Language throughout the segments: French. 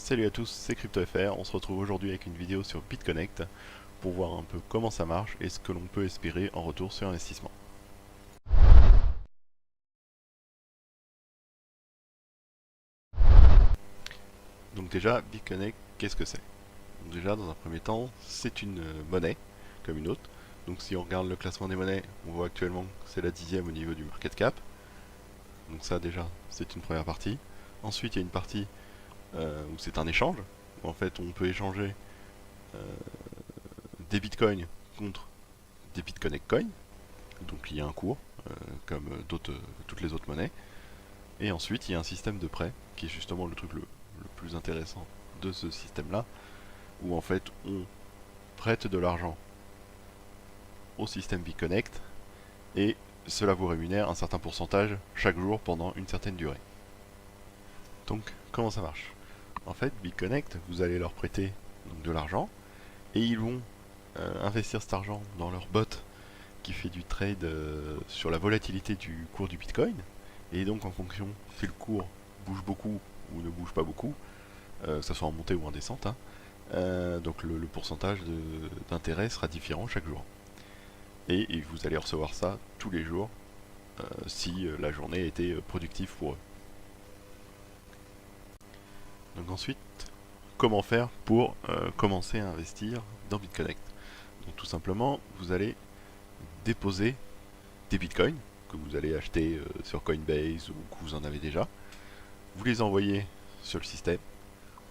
Salut à tous, c'est CryptoFR. On se retrouve aujourd'hui avec une vidéo sur BitConnect pour voir un peu comment ça marche et ce que l'on peut espérer en retour sur investissement. Donc déjà, BitConnect, qu'est-ce que c'est? Donc déjà, dans un premier temps, c'est une monnaie comme une autre. Donc si on regarde le classement des monnaies, on voit actuellement que c'est la 10e au niveau du market cap. Donc ça déjà, c'est une première partie. Ensuite, il y a une partie où c'est un échange, où en fait on peut échanger euh, des bitcoins contre des BitConnect coins. Donc il y a un cours, comme toutes les autres monnaies. Et ensuite, il y a un système de prêt, qui est justement le truc le plus intéressant de ce système-là, où en fait on prête de l'argent au système BitConnect, et cela vous rémunère un certain pourcentage chaque jour pendant une certaine durée. Donc, comment ça marche? En fait, BitConnect, vous allez leur prêter donc, de l'argent, et ils vont investir cet argent dans leur bot qui fait du trade sur la volatilité du cours du Bitcoin. Et donc en fonction si le cours bouge beaucoup ou ne bouge pas beaucoup, que ce soit en montée ou en descente, hein, donc le pourcentage d'intérêt sera différent chaque jour. Et vous allez recevoir ça tous les jours si la journée était productive pour eux. Donc ensuite, comment faire pour commencer à investir dans BitConnect? Donc tout simplement, vous allez déposer des bitcoins que vous allez acheter sur Coinbase ou que vous en avez déjà. Vous les envoyez sur le système.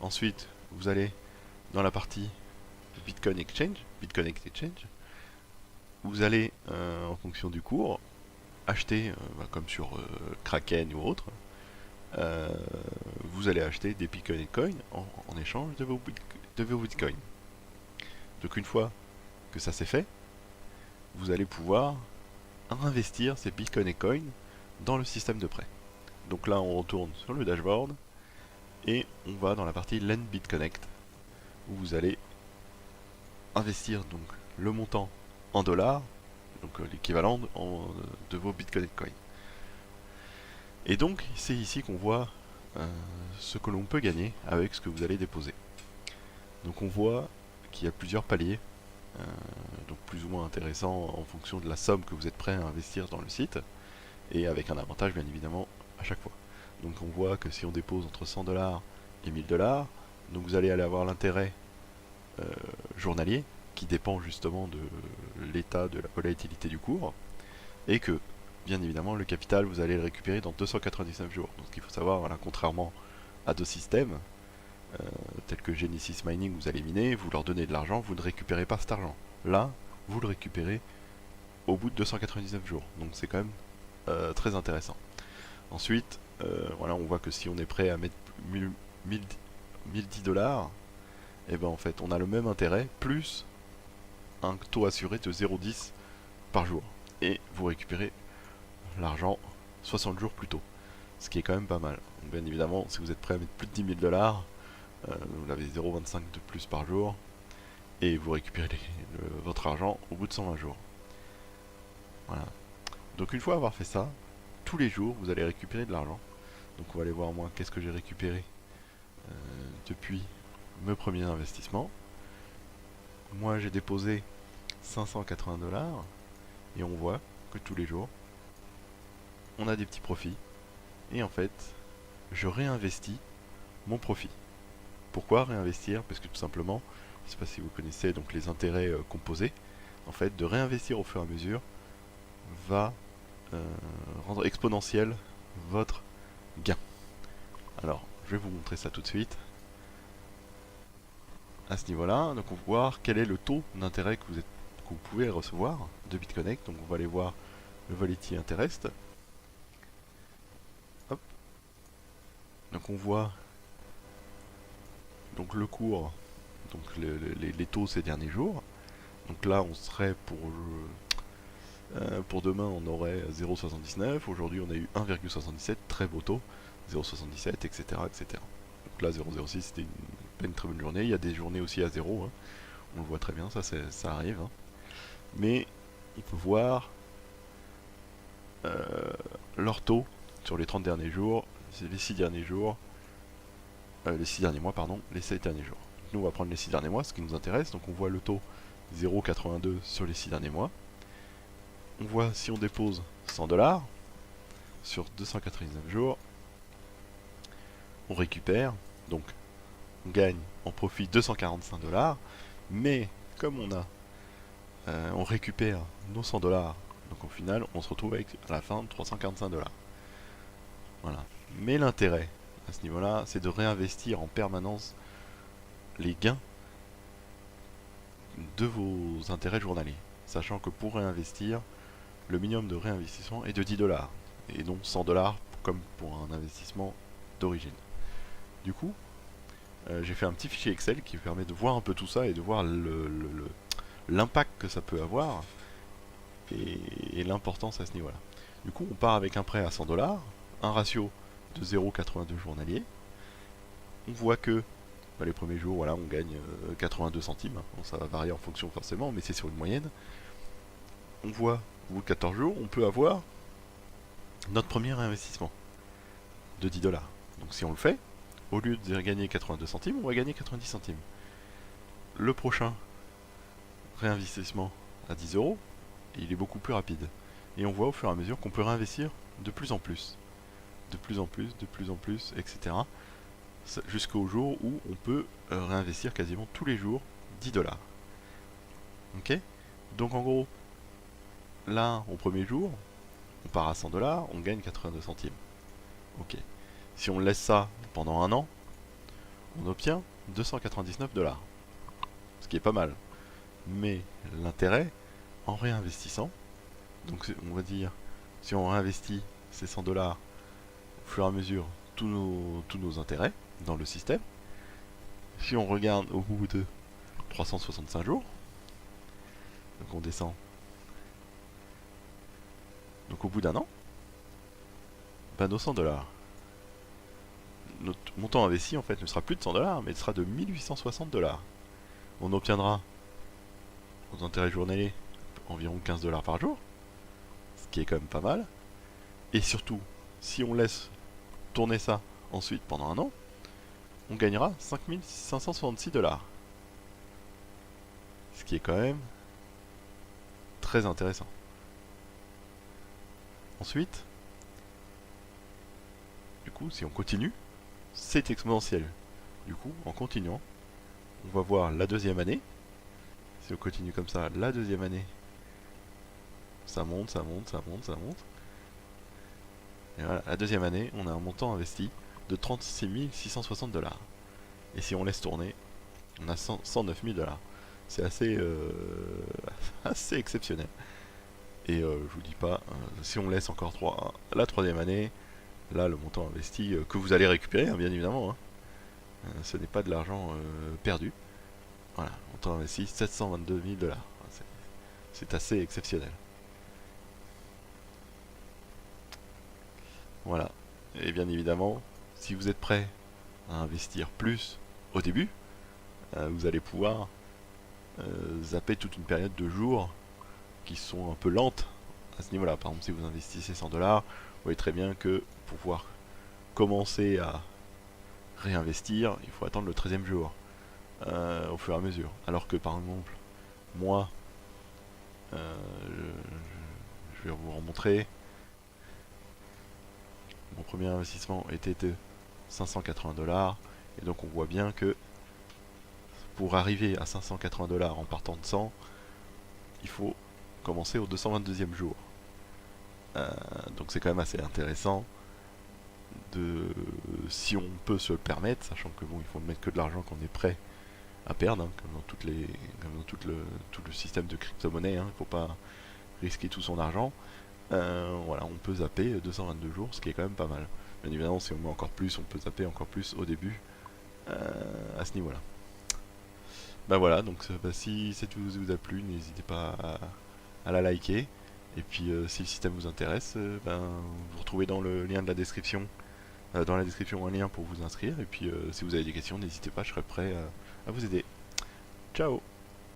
Ensuite, vous allez dans la partie Bitcoin Exchange, BitConnect Exchange. Vous allez, en fonction du cours, acheter, comme sur Kraken ou autre, euh, vous allez acheter des Bitcoin Coins en échange de vos bitcoins. Donc une fois que ça c'est fait, vous allez pouvoir investir ces Bitcoin Coins dans le système de prêt. Donc là, on retourne sur le dashboard et on va dans la partie Lend BitConnect où vous allez investir donc le montant en dollars, donc l'équivalent de vos BitConnect Coins. Et donc, c'est ici qu'on voit euh, ce que l'on peut gagner avec ce que vous allez déposer. Donc on voit qu'il y a plusieurs paliers, euh, donc plus ou moins intéressants en fonction de la somme que vous êtes prêt à investir dans le site, et avec un avantage bien évidemment à chaque fois. Donc on voit que si on dépose entre 100 dollars et 1000 dollars, donc vous allez avoir l'intérêt euh, journalier qui dépend justement de l'état de la volatilité du cours, et que bien évidemment le capital vous allez le récupérer dans 299 jours. Donc il faut savoir, voilà, contrairement à d'autres systèmes tels que Genesis Mining, vous allez miner, vous leur donnez de l'argent, vous ne récupérez pas cet argent. Là, vous le récupérez au bout de 299 jours. Donc c'est quand même très intéressant. Ensuite, voilà, on voit que si on est prêt à mettre 1010 dollars, et ben en fait on a le même intérêt plus un taux assuré de 0,10 par jour. Et vous récupérez l'argent 60 jours plus tôt. Ce qui est quand même pas mal. Donc bien évidemment, si vous êtes prêt à mettre plus de 10 000 dollars, vous avez 0,25 de plus par jour et vous récupérez votre argent au bout de 120 jours. Voilà. Donc une fois avoir fait ça, tous les jours vous allez récupérer de l'argent. Donc on va aller voir moi qu'est-ce que j'ai récupéré depuis mes premiers investissements. Moi j'ai déposé 580 dollars et on voit que tous les jours on a des petits profits et en fait je réinvestis mon profit. Pourquoi réinvestir? Parce que tout simplement, je ne sais pas si vous connaissez donc les intérêts composés, en fait de réinvestir au fur et à mesure va rendre exponentiel votre gain. Alors je vais vous montrer ça tout de suite. À ce niveau-là, donc on va voir quel est le taux d'intérêt que vous pouvez recevoir de BitConnect. Donc on va aller voir le Volatility Interest. Hop. Donc on voit donc le cours, donc les taux ces derniers jours. Donc là on serait pour demain on aurait 0,79, aujourd'hui on a eu 1,77, très beau taux, 0,77, etc., etc. Donc là 0,06 c'était pas une très bonne journée, il y a des journées aussi à 0, hein. On le voit très bien, ça arrive, hein. Mais on peut voir leur taux sur les 30 derniers jours, les 6 derniers jours, les 6 derniers mois, pardon, les 7 derniers jours. Nous, on va prendre les 6 derniers mois, ce qui nous intéresse. Donc, on voit le taux 0,82 sur les 6 derniers mois. On voit si on dépose 100 $ sur 299 jours, on récupère, donc on gagne en profit 245 $, mais comme on récupère nos 100 $, donc au final, on se retrouve avec à la fin 345 $. Voilà. Mais l'intérêt à ce niveau-là, c'est de réinvestir en permanence les gains de vos intérêts journaliers. Sachant que pour réinvestir, le minimum de réinvestissement est de 10 $ et non 100 $ comme pour un investissement d'origine. Du coup, j'ai fait un petit fichier Excel qui permet de voir un peu tout ça et de voir l'impact que ça peut avoir et l'importance à ce niveau-là. Du coup, on part avec un prêt à 100 $, un ratio de 0,82 journalier. On voit que les premiers jours, voilà, on gagne 82 centimes. Bon, ça va varier en fonction forcément, mais c'est sur une moyenne. On voit, au bout de 14 jours, on peut avoir notre premier investissement de 10 $. Donc si on le fait, au lieu de gagner 82 centimes, on va gagner 90 centimes. Le prochain réinvestissement à 10 €, il est beaucoup plus rapide. Et on voit au fur et à mesure qu'on peut réinvestir de plus en plus. De plus en plus, de plus en plus, etc. Jusqu'au jour où on peut réinvestir quasiment tous les jours 10 $. Ok? Donc en gros, là, au premier jour, on part à 100 $, on gagne 82 centimes. Ok. Si on laisse ça pendant un an, on obtient 299 $. Ce qui est pas mal. Mais l'intérêt, en réinvestissant, donc on va dire, si on réinvestit ces 100 $ au fur et à mesure tous nos intérêts dans le système, si on regarde au bout de 365 jours, donc on descend, donc au bout d'un an, nos 100 $, notre montant investi en fait ne sera plus de 100 $, mais il sera de 1860 $. On obtiendra aux intérêts journaliers environ 15 $ par jour, ce qui est quand même pas mal. Et surtout, si on laisse tourner ça ensuite pendant un an, on gagnera 5566 $. Ce qui est quand même très intéressant. Ensuite, du coup, si on continue, c'est exponentiel. Du coup, en continuant, on va voir la deuxième année. Si on continue comme ça, la deuxième année, ça monte, ça monte, ça monte, ça monte. Et voilà, la deuxième année, on a un montant investi de 36 660 $. Et si on laisse tourner, on a 109 000 $. C'est assez, assez exceptionnel. Et je vous dis pas, si on laisse encore la troisième année, là le montant investi que vous allez récupérer, hein, bien évidemment, hein, ce n'est pas de l'argent perdu. Voilà, montant investi 722 000 $. C'est assez exceptionnel. Voilà. Et bien évidemment, si vous êtes prêt à investir plus au début, vous allez pouvoir zapper toute une période de jours qui sont un peu lentes à ce niveau-là. Par exemple, si vous investissez 100 $, vous voyez très bien que pour pouvoir commencer à réinvestir, il faut attendre le 13e jour au fur et à mesure. Alors que par exemple, moi, je vais vous remontrer. Mon premier investissement était de 580 $. Et donc on voit bien que pour arriver à 580 $ en partant de 100, il faut commencer au 222e jour. Donc c'est quand même assez intéressant si on peut se le permettre, sachant que bon, il faut mettre que de l'argent qu'on est prêt à perdre, hein, comme dans tout le système de crypto-monnaie, hein, il ne faut pas risquer tout son argent. Voilà, on peut zapper 222 jours, ce qui est quand même pas mal. Bien évidemment, si on met encore plus, on peut zapper encore plus au début à ce niveau-là. Ben voilà, donc si cette vidéo vous a plu, n'hésitez pas à la liker. Et puis si le système vous intéresse, vous retrouvez dans le lien de la description, dans la description un lien pour vous inscrire. Et puis si vous avez des questions, n'hésitez pas, je serai prêt à vous aider. Ciao!